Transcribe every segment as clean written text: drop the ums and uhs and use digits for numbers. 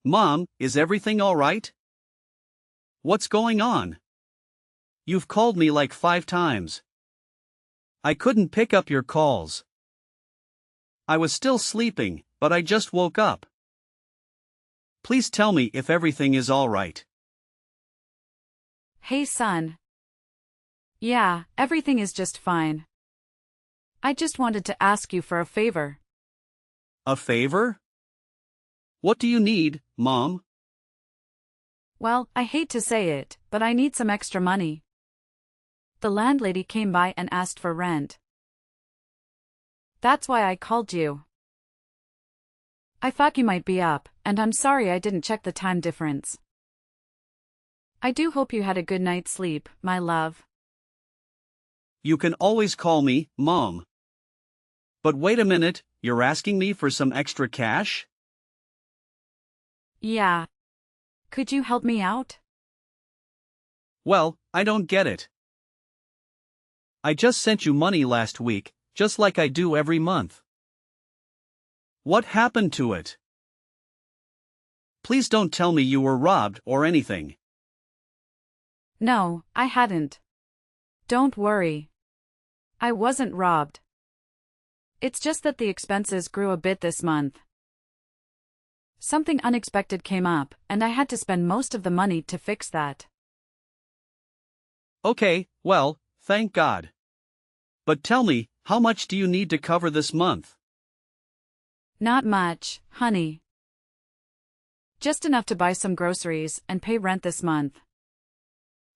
Mom, is everything all right? What's going on? You've called me like 5 times. I couldn't pick up your calls. I was still sleeping, but I just woke up. Please tell me if everything is all right. Hey son. Yeah, everything is just fine. I just wanted to ask you for a favor. A favor? What do you need, Mom? Well, I hate to say it, but I need some extra money. The landlady came by and asked for rent. That's why I called you. I thought you might be up, and I'm sorry I didn't check the time difference. I do hope you had a good night's sleep, my love. You can always call me Mom. But wait a minute, you're asking me for some extra cash? Yeah. Could you help me out? Well, I don't get it. I just sent you money last week, just like I do every month. What happened to it? Please don't tell me you were robbed or anything. No, I hadn't. Don't worry. I wasn't robbed. It's just that the expenses grew a bit this month. Something unexpected came up, and I had to spend most of the money to fix that. Okay, well, thank God. But tell me, how much do you need to cover this month? Not much, honey. Just enough to buy some groceries and pay rent this month.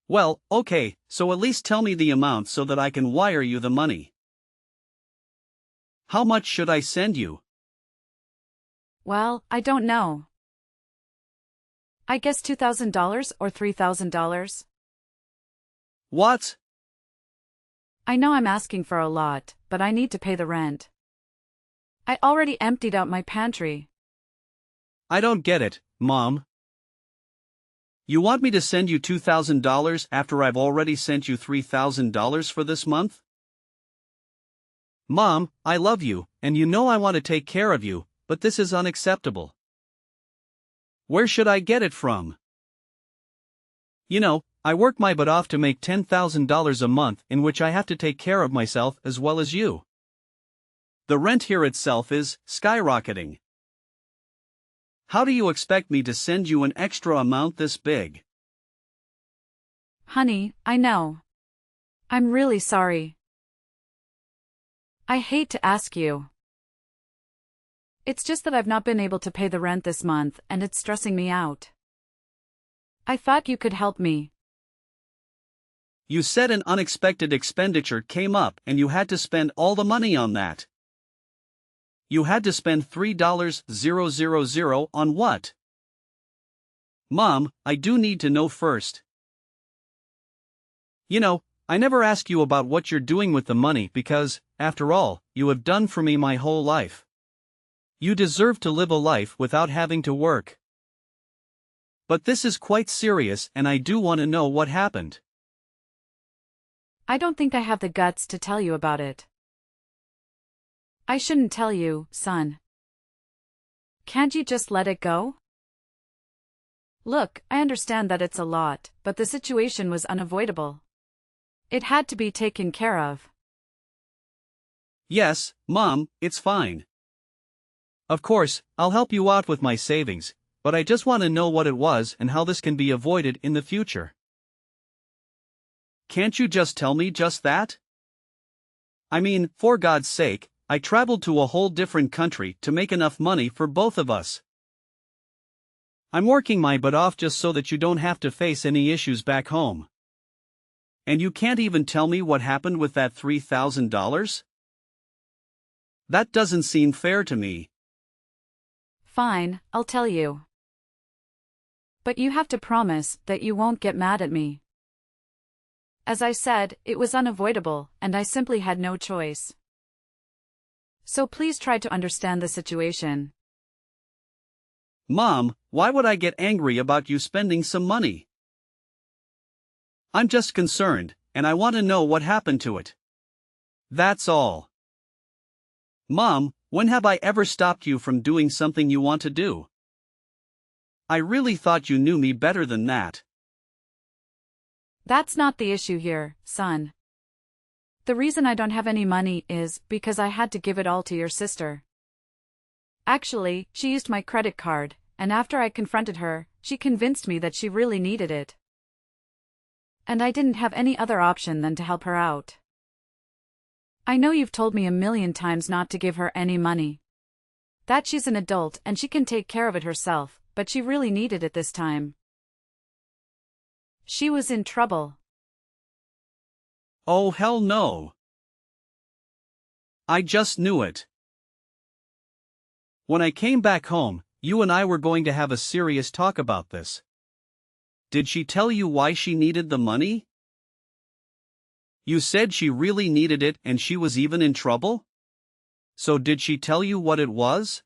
Well, okay, so at least tell me the amount so that I can wire you the money. How much should I send you? Well, I don't know. I guess $2,000 or $3,000? What? I know I'm asking for a lot, but I need to pay the rent. I already emptied out my pantry. I don't get it, Mom. You want me to send you $2,000 after I've already sent you $3,000 for this month? Mom, I love you, and you know I want to take care of you, but this is unacceptable. Where should I get it from? You know, I work my butt off to make $10,000 a month in which I have to take care of myself as well as you. The rent here itself is skyrocketing. How do you expect me to send you an extra amount this big? Honey, I know. I'm really sorry. I hate to ask you. It's just that I've not been able to pay the rent this month and it's stressing me out. I thought you could help me. You said an unexpected expenditure came up and you had to spend all the money on that. You had to spend $3,000 on what? Mom, I do need to know first. You know, I never ask you about what you're doing with the money because, after all, you have done for me my whole life. You deserve to live a life without having to work. But this is quite serious and I do want to know what happened. I don't think I have the guts to tell you about it. I shouldn't tell you, son. Can't you just let it go? Look, I understand that it's a lot, but the situation was unavoidable. It had to be taken care of. Yes, Mom, it's fine. Of course, I'll help you out with my savings, but I just want to know what it was and how this can be avoided in the future. Can't you just tell me just that? I mean, for God's sake, I traveled to a whole different country to make enough money for both of us. I'm working my butt off just so that you don't have to face any issues back home. And you can't even tell me what happened with that $3,000? That doesn't seem fair to me. Fine, I'll tell you. But you have to promise that you won't get mad at me. As I said, it was unavoidable, and I simply had no choice. So please try to understand the situation. Mom, why would I get angry about you spending some money? I'm just concerned, and I want to know what happened to it. That's all. Mom, when have I ever stopped you from doing something you want to do? I really thought you knew me better than that. That's not the issue here, son. The reason I don't have any money is because I had to give it all to your sister. Actually, she used my credit card, and after I confronted her, she convinced me that she really needed it. And I didn't have any other option than to help her out. I know you've told me a million times not to give her any money. That she's an adult and she can take care of it herself, but she really needed it this time. She was in trouble. Oh hell no. I just knew it. When I came back home, you and I were going to have a serious talk about this. Did she tell you why she needed the money? You said she really needed it and she was even in trouble? So did she tell you what it was?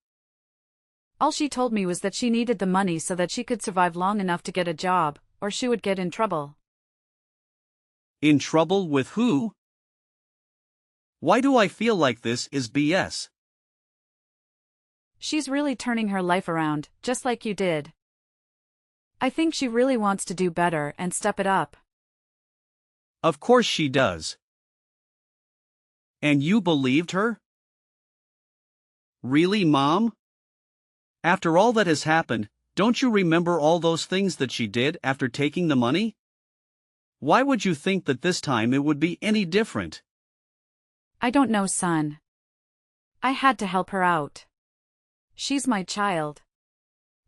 All she told me was that she needed the money so that she could survive long enough to get a job, or she would get in trouble. In trouble with who? Why do I feel like this is BS? She's really turning her life around, just like you did. I think she really wants to do better and step it up. Of course she does. And you believed her? Really, Mom? After all that has happened, don't you remember all those things that she did after taking the money? Why would you think that this time it would be any different? I don't know, son. I had to help her out. She's my child.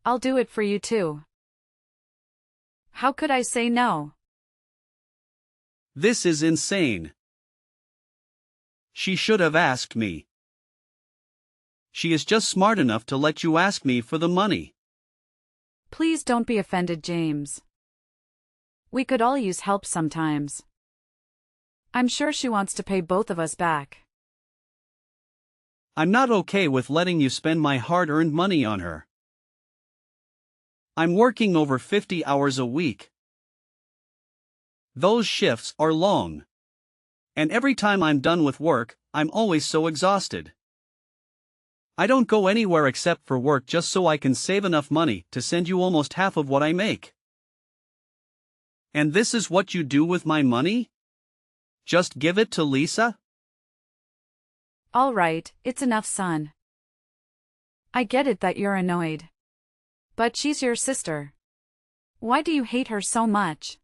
I'll do it for you too. How could I say no? This is insane. She should have asked me. She is just smart enough to let you ask me for the money. Please don't be offended, James. We could all use help sometimes. I'm sure she wants to pay both of us back. I'm not okay with letting you spend my hard-earned money on her. I'm working over 50 hours a week. Those shifts are long. And every time I'm done with work, I'm always so exhausted. I don't go anywhere except for work just so I can save enough money to send you almost half of what I make. And this is what you do with my money? Just give it to Lisa? All right, it's enough, son. I get it that you're annoyed. But she's your sister. Why do you hate her so much?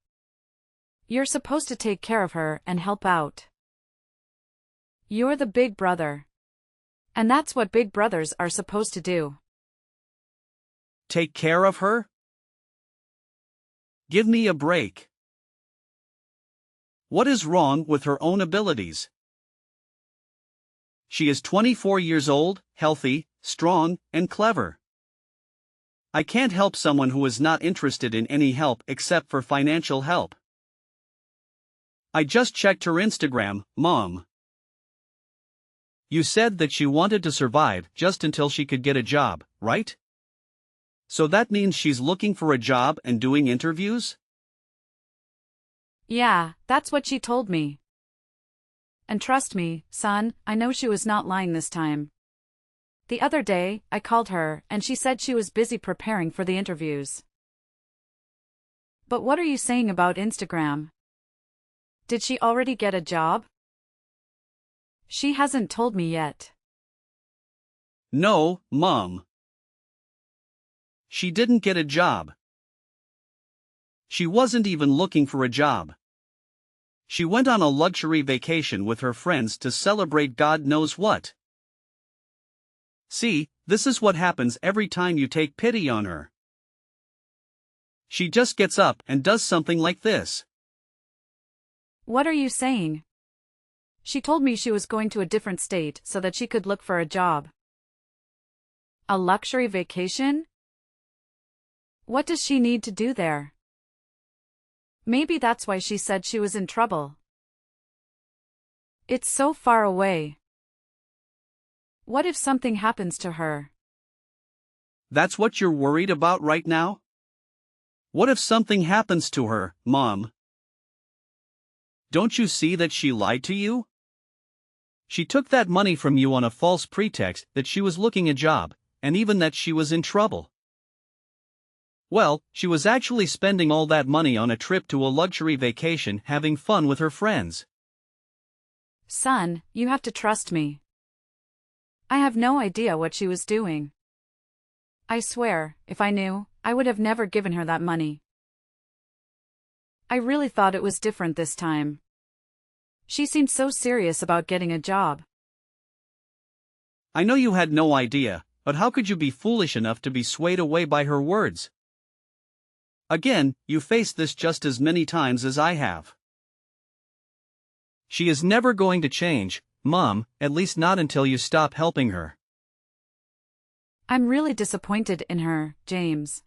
You're supposed to take care of her and help out. You're the big brother. And that's what big brothers are supposed to do. Take care of her? Give me a break. What is wrong with her own abilities? She is 24 years old, healthy, strong, and clever. I can't help someone who is not interested in any help except for financial help. I just checked her Instagram, Mom. You said that she wanted to survive just until she could get a job, right? So that means she's looking for a job and doing interviews? Yeah, that's what she told me. And trust me, son, I know she was not lying this time. The other day, I called her and she said she was busy preparing for the interviews. But what are you saying about Instagram? Did she already get a job? She hasn't told me yet. No, Mom. She didn't get a job. She wasn't even looking for a job. She went on a luxury vacation with her friends to celebrate God knows what. See, this is what happens every time you take pity on her. She just gets up and does something like this. What are you saying? She told me she was going to a different state so that she could look for a job. A luxury vacation? What does she need to do there? Maybe that's why she said she was in trouble. It's so far away. What if something happens to her? That's what you're worried about right now? What if something happens to her, Mom? Don't you see that she lied to you? She took that money from you on a false pretext that she was looking a job, and even that she was in trouble. Well, she was actually spending all that money on a trip to a luxury vacation having fun with her friends. Son, you have to trust me. I have no idea what she was doing. I swear, if I knew, I would have never given her that money. I really thought it was different this time. She seemed so serious about getting a job. I know you had no idea, but how could you be foolish enough to be swayed away by her words? Again, you faced this just as many times as I have. She is never going to change, Mom, at least not until you stop helping her. I'm really disappointed in her, James.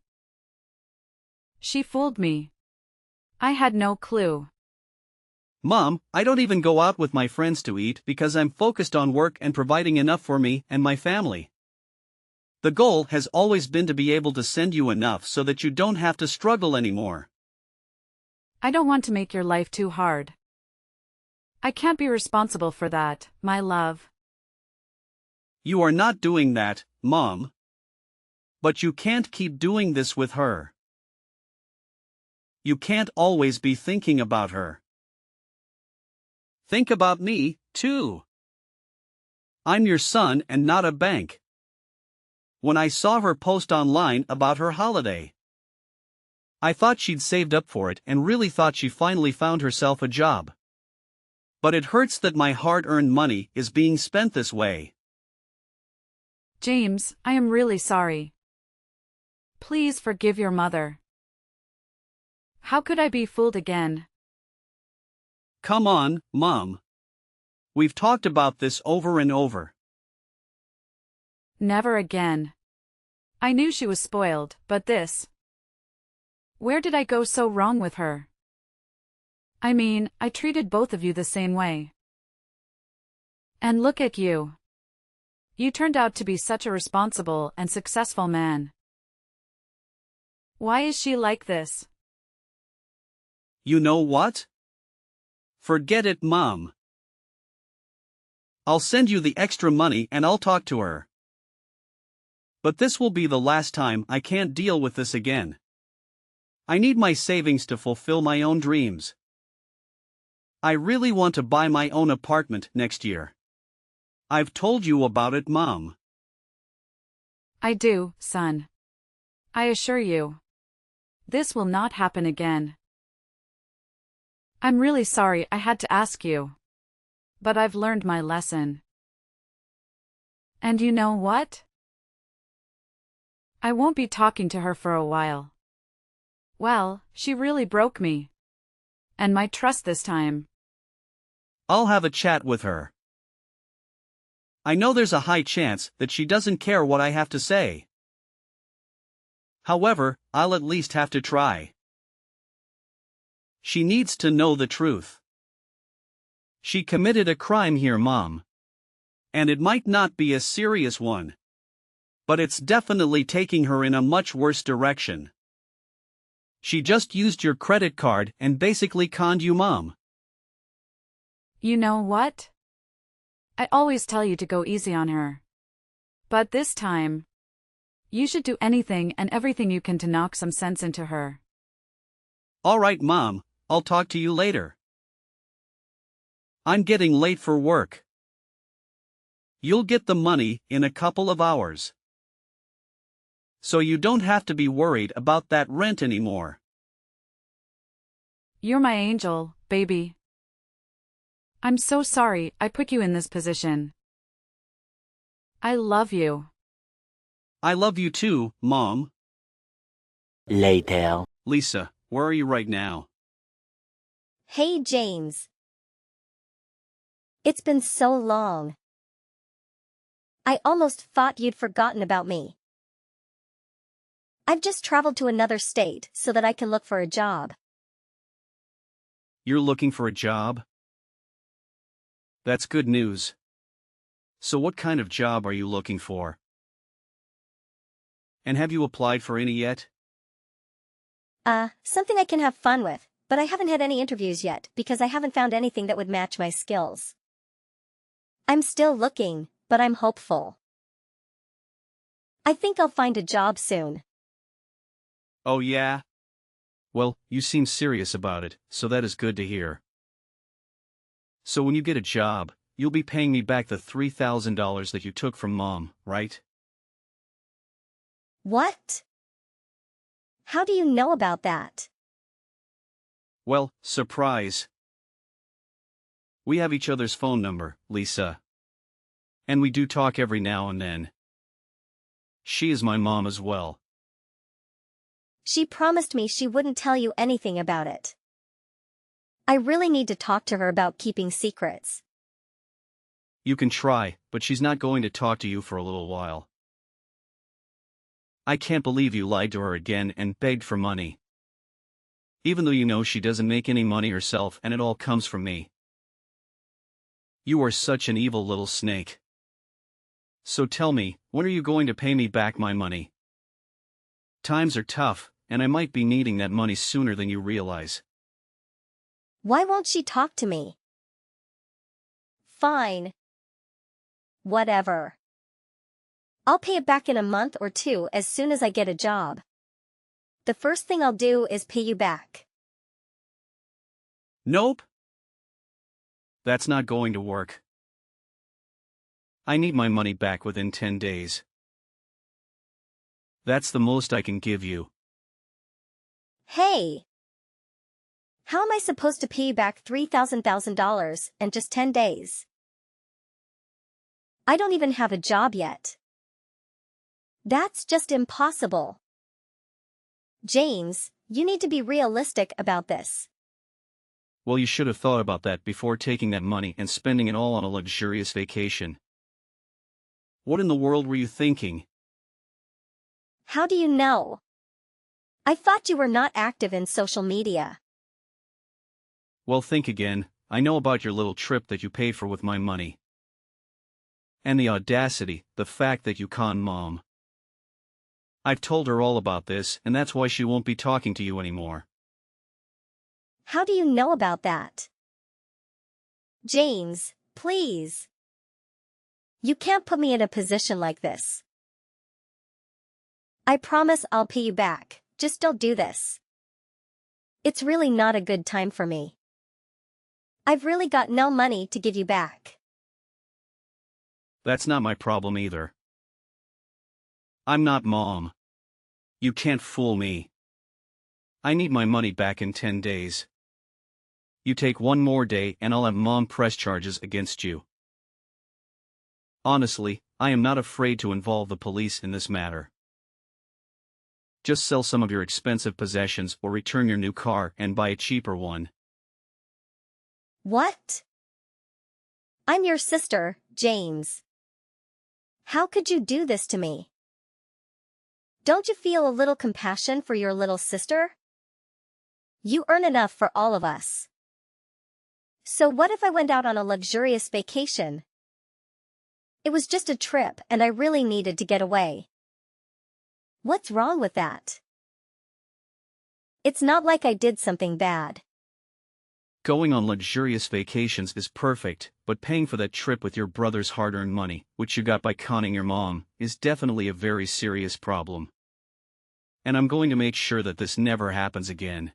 She fooled me. I had no clue. Mom, I don't even go out with my friends to eat because I'm focused on work and providing enough for me and my family. The goal has always been to be able to send you enough so that you don't have to struggle anymore. I don't want to make your life too hard. I can't be responsible for that, my love. You are not doing that, Mom. But you can't keep doing this with her. You can't always be thinking about her. Think about me, too. I'm your son and not a bank. When I saw her post online about her holiday, I thought she'd saved up for it and really thought she finally found herself a job. But it hurts that my hard-earned money is being spent this way. James, I am really sorry. Please forgive your mother. How could I be fooled again? Come on, Mom. We've talked about this over and over. Never again. I knew she was spoiled, but this. Where did I go so wrong with her? I mean, I treated both of you the same way. And look at you. You turned out to be such a responsible and successful man. Why is she like this? You know what? Forget it, Mom. I'll send you the extra money and I'll talk to her. But this will be the last time. I can't deal with this again. I need my savings to fulfill my own dreams. I really want to buy my own apartment next year. I've told you about it, Mom. I do, son. I assure you. This will not happen again. I'm really sorry I had to ask you. But I've learned my lesson. And you know what? I won't be talking to her for a while. Well, she really broke me. And my trust this time. I'll have a chat with her. I know there's a high chance that she doesn't care what I have to say. However, I'll at least have to try. She needs to know the truth. She committed a crime here, Mom. And it might not be a serious one. But it's definitely taking her in a much worse direction. She just used your credit card and basically conned you, Mom. You know what? I always tell you to go easy on her. But this time, you should do anything and everything you can to knock some sense into her. All right, Mom, I'll talk to you later. I'm getting late for work. You'll get the money in a couple of hours. So you don't have to be worried about that rent anymore. You're my angel, baby. I'm so sorry I put you in this position. I love you. I love you too, Mom. Later. Lisa, where are you right now? Hey, James. It's been so long. I almost thought you'd forgotten about me. I've just traveled to another state so that I can look for a job. You're looking for a job? That's good news. So what kind of job are you looking for? And have you applied for any yet? Something I can have fun with, but I haven't had any interviews yet because I haven't found anything that would match my skills. I'm still looking, but I'm hopeful. I think I'll find a job soon. Oh yeah? Well, you seem serious about it, so that is good to hear. So when you get a job, you'll be paying me back the $3,000 that you took from Mom, right? What? How do you know about that? Well, surprise. We have each other's phone number, Lisa. And we do talk every now and then. She is my mom as well. She promised me she wouldn't tell you anything about it. I really need to talk to her about keeping secrets. You can try, but she's not going to talk to you for a little while. I can't believe you lied to her again and begged for money. Even though you know she doesn't make any money herself and it all comes from me. You are such an evil little snake. So tell me, when are you going to pay me back my money? Times are tough, and I might be needing that money sooner than you realize. Why won't she talk to me? Fine. Whatever. I'll pay it back in a month or two as soon as I get a job. The first thing I'll do is pay you back. Nope. That's not going to work. I need my money back within 10 days. That's the most I can give you. Hey! How am I supposed to pay you back $3,000 in just 10 days? I don't even have a job yet. That's just impossible. James, you need to be realistic about this. Well, you should have thought about that before taking that money and spending it all on a luxurious vacation. What in the world were you thinking? How do you know? I thought you were not active in social media. Well, think again. I know about your little trip that you paid for with my money. And the audacity, the fact that you conned Mom. I've told her all about this, and that's why she won't be talking to you anymore. How do you know about that? James, please. You can't put me in a position like this. I promise I'll pay you back, just don't do this. It's really not a good time for me. I've really got no money to give you back. That's not my problem either. I'm not Mom. You can't fool me. I need my money back in 10 days. You take one more day and I'll have Mom press charges against you. Honestly, I am not afraid to involve the police in this matter. Just sell some of your expensive possessions or return your new car and buy a cheaper one. What? I'm your sister, James. How could you do this to me? Don't you feel a little compassion for your little sister? You earn enough for all of us. So what if I went out on a luxurious vacation? It was just a trip and I really needed to get away. What's wrong with that? It's not like I did something bad. Going on luxurious vacations is perfect, but paying for that trip with your brother's hard-earned money, which you got by conning your mom, is definitely a very serious problem. And I'm going to make sure that this never happens again.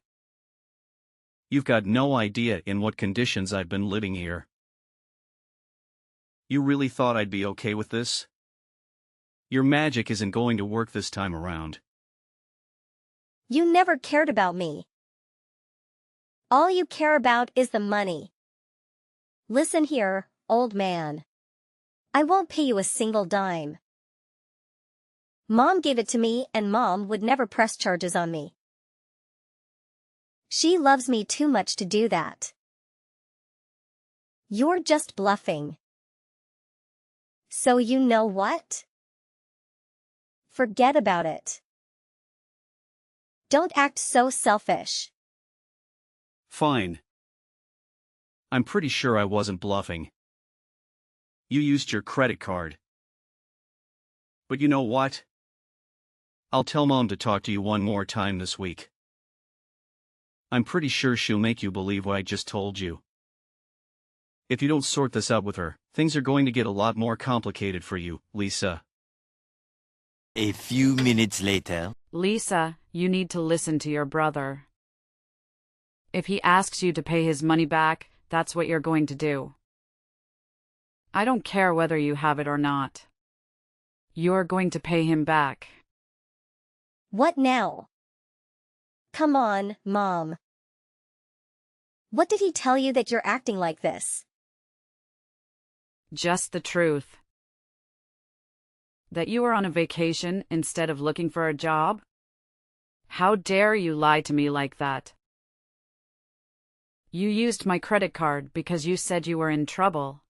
You've got no idea in what conditions I've been living here. You really thought I'd be okay with this? Your magic isn't going to work this time around. You never cared about me. All you care about is the money. Listen here, old man. I won't pay you a single dime. Mom gave it to me and Mom would never press charges on me. She loves me too much to do that. You're just bluffing. So you know what? Forget about it. Don't act so selfish. Fine. I'm pretty sure I wasn't bluffing. You used your credit card. But you know what? I'll tell Mom to talk to you one more time this week. I'm pretty sure she'll make you believe what I just told you. If you don't sort this out with her, things are going to get a lot more complicated for you, Lisa. A few minutes later. Lisa, you need to listen to your brother. If he asks you to pay his money back, that's what you're going to do. I don't care whether you have it or not. You're going to pay him back. What now? Come on, Mom. What did he tell you that you're acting like this? Just the truth. That you were on a vacation instead of looking for a job? How dare you lie to me like that? You used my credit card because you said you were in trouble.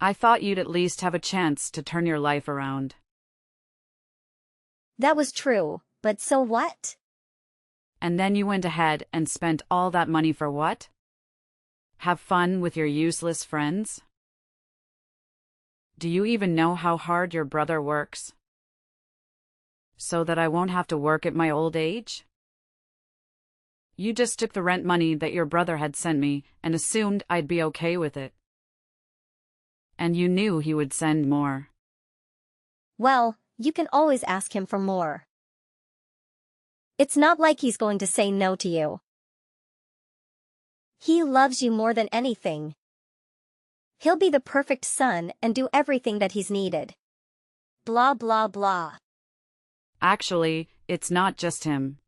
I thought you'd at least have a chance to turn your life around. That was true, but so what? And then you went ahead and spent all that money for what? Have fun with your useless friends? Do you even know how hard your brother works? So that I won't have to work at my old age? You just took the rent money that your brother had sent me and assumed I'd be okay with it. And you knew he would send more. Well, you can always ask him for more. It's not like he's going to say no to you. He loves you more than anything. He'll be the perfect son and do everything that he's needed. Blah blah blah. Actually, it's not just him.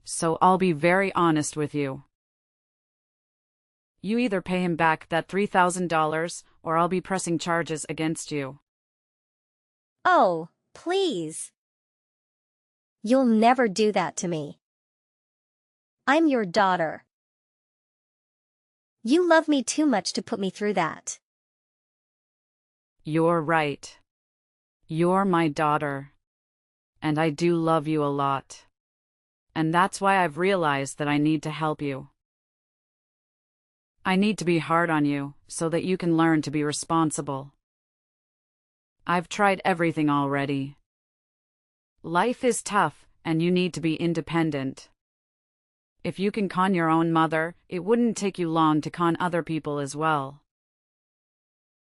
So I'll be very honest with you. You either pay him back that $3,000 or I'll be pressing charges against you. Oh, please. You'll never do that to me. I'm your daughter. You love me too much to put me through that. You're right. You're my daughter. And I do love you a lot. And that's why I've realized that I need to help you. I need to be hard on you so that you can learn to be responsible. I've tried everything already. Life is tough, and you need to be independent. If you can con your own mother, it wouldn't take you long to con other people as well.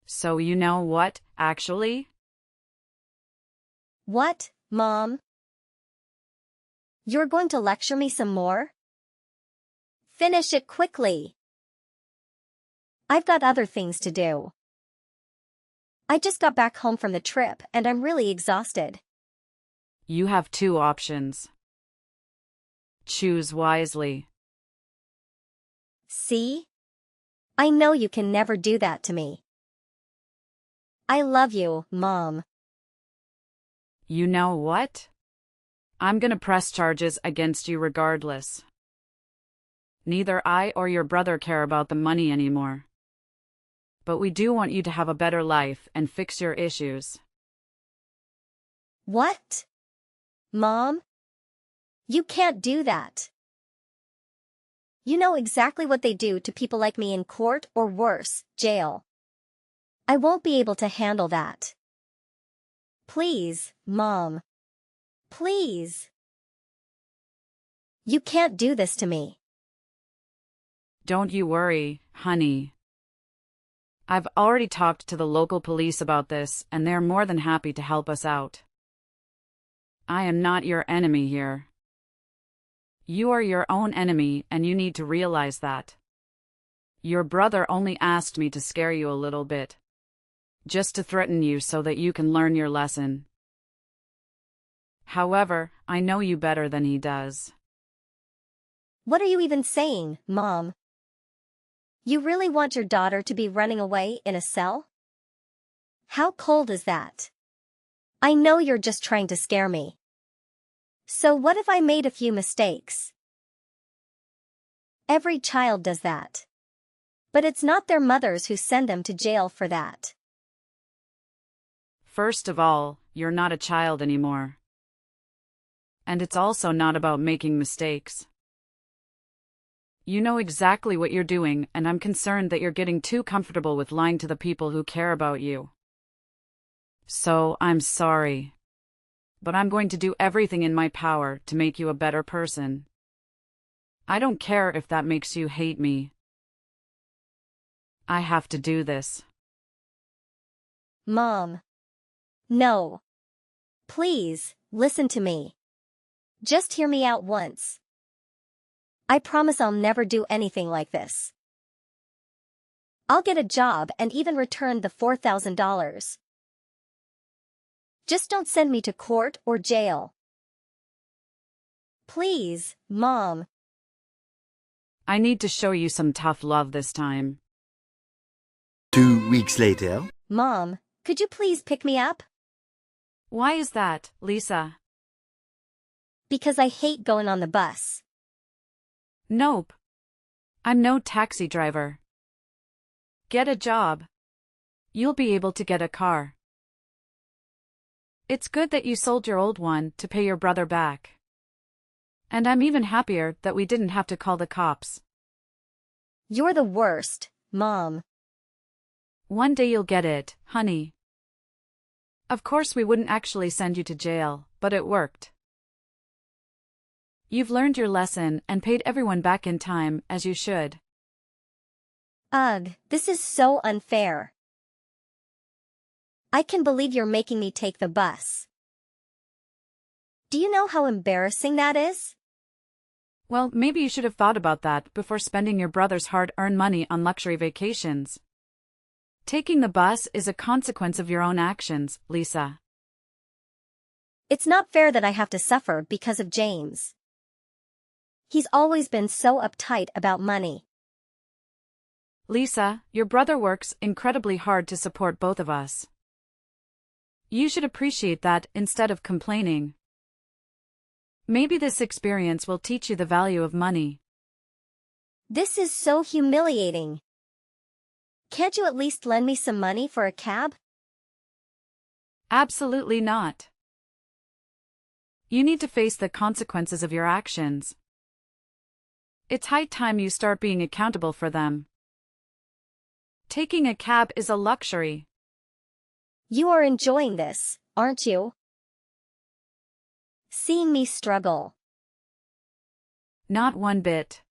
So you know what, actually? What, Mom? You're going to lecture me some more? Finish it quickly. I've got other things to do. I just got back home from the trip and I'm really exhausted. You have two options. Choose wisely. See? I know you can never do that to me. I love you, Mom. You know what? I'm gonna press charges against you regardless. Neither I or your brother care about the money anymore. But we do want you to have a better life and fix your issues. What? Mom? You can't do that. You know exactly what they do to people like me in court or worse, jail. I won't be able to handle that. Please, Mom. Please. You can't do this to me. Don't you worry, honey. I've already talked to the local police about this, and they're more than happy to help us out. I am not your enemy here. You are your own enemy, and you need to realize that. Your brother only asked me to scare you a little bit. Just to threaten you so that you can learn your lesson. However, I know you better than he does. What are you even saying, Mom? You really want your daughter to be running away in a cell? How cold is that? I know you're just trying to scare me. So what if I made a few mistakes? Every child does that. But it's not their mothers who send them to jail for that. First of all, you're not a child anymore. And it's also not about making mistakes. You know exactly what you're doing, and I'm concerned that you're getting too comfortable with lying to the people who care about you. So, I'm sorry. But I'm going to do everything in my power to make you a better person. I don't care if that makes you hate me. I have to do this. Mom. No. Please, listen to me. Just hear me out once. I promise I'll never do anything like this. I'll get a job and even return the $4,000. Just don't send me to court or jail. Please, Mom. I need to show you some tough love this time. 2 weeks later. Mom, could you please pick me up? Why is that, Lisa? Because I hate going on the bus. Nope. I'm no taxi driver. Get a job. You'll be able to get a car. It's good that you sold your old one to pay your brother back. And I'm even happier that we didn't have to call the cops. You're the worst, Mom. One day you'll get it, honey. Of course we wouldn't actually send you to jail, but it worked. You've learned your lesson and paid everyone back in time, as you should. Ugh, this is so unfair. I can believe you're making me take the bus. Do you know how embarrassing that is? Well, maybe you should have thought about that before spending your brother's hard-earned money on luxury vacations. Taking the bus is a consequence of your own actions, Lisa. It's not fair that I have to suffer because of James. He's always been so uptight about money. Lisa, your brother works incredibly hard to support both of us. You should appreciate that instead of complaining. Maybe this experience will teach you the value of money. This is so humiliating. Can't you at least lend me some money for a cab? Absolutely not. You need to face the consequences of your actions. It's high time you start being accountable for them. Taking a cab is a luxury. You are enjoying this, aren't you? Seeing me struggle. Not one bit.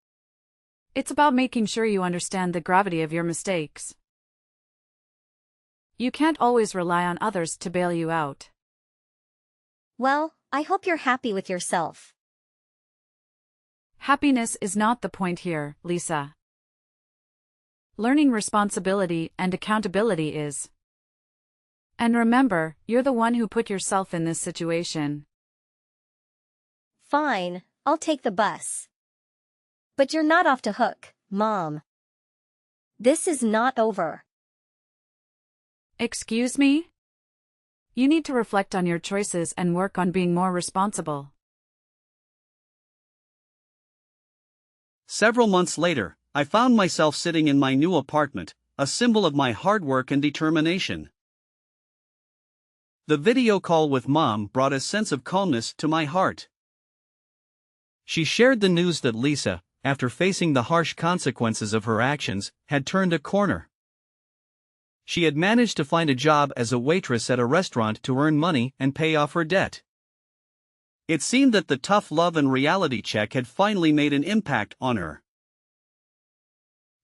It's about making sure you understand the gravity of your mistakes. You can't always rely on others to bail you out. Well, I hope you're happy with yourself. Happiness is not the point here, Lisa. Learning responsibility and accountability is. And remember, you're the one who put yourself in this situation. Fine, I'll take the bus. But you're not off the hook, Mom. This is not over. Excuse me? You need to reflect on your choices and work on being more responsible. Several months later, I found myself sitting in my new apartment, a symbol of my hard work and determination. The video call with Mom brought a sense of calmness to my heart. She shared the news that Lisa, after facing the harsh consequences of her actions, had turned a corner. She had managed to find a job as a waitress at a restaurant to earn money and pay off her debt. It seemed that the tough love and reality check had finally made an impact on her.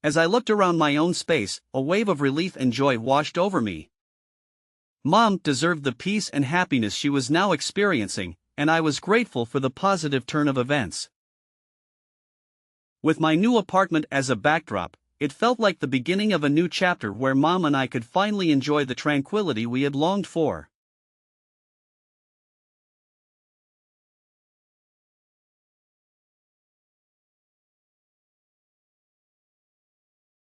As I looked around my own space, a wave of relief and joy washed over me. Mom deserved the peace and happiness she was now experiencing, and I was grateful for the positive turn of events. With my new apartment as a backdrop, it felt like the beginning of a new chapter where Mom and I could finally enjoy the tranquility we had longed for.